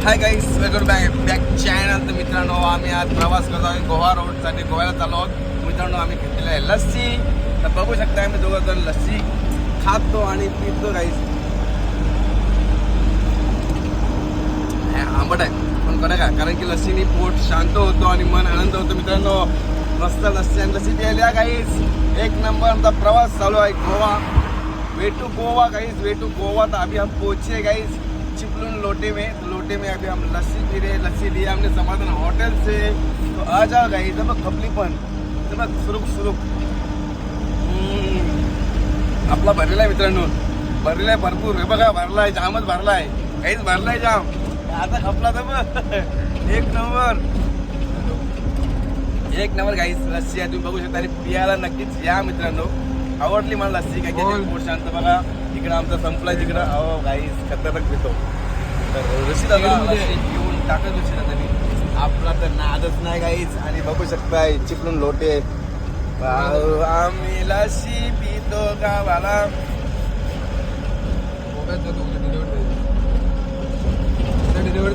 Hi guys, welcome back channel. तर मित्रांनो, आम्ही आज प्रवास करतो आहे गोवा रोडसाठी. गोव्याला चाललो आहोत मित्रांनो. आम्ही घेतलेलं आहे लस्सी. तर बघू शकता आम्ही दोघं जण लस्सी खातो आणि पितो गाईस. आंबट आहे पण करा का, कारण की लस्सीनी पोट शांत होतो आणि मन आनंद होतो. मित्रांनो, मस्त लस्सी आणि लस्सी प्यायला गाईस. एक नंबर आमचा प्रवास चालू आहे Goa. Way to Goa guys, way to Goa. तो अभी हम पहुंचे गाइस चिपलून लोटे में अभी हम लस्सी पी रहे. लस्सी लिया हमने समाधान होटल से. तो आ जाओ गाइस. जब खपली पण जब सुरुक आपला भरलेला आहे मित्रांनो, भरलेला आहे भरपूर. हे बघा, भरला आहे, जामच भरला आहे काहीच, भरला आहे जाम. आता खपला तर एक नंबर गाईस लस्सी आहे. तुम्ही बघू शकता आणि पियाला नक्कीच या मित्रांनो. आवडली मला लस्सी. काय पोट शांत. बघा इकडं आमचा संपलाय तिकडं. अहो गाईस खतरनाक पितो. तर रशी दादा घेऊन टाकत रशी दादानी. आपला तर नादच नाही गाईस. आणि बघू शकताय चिपळूण लोटे. आम्ही लस्सी पितो गावाला. डिलिव्हरी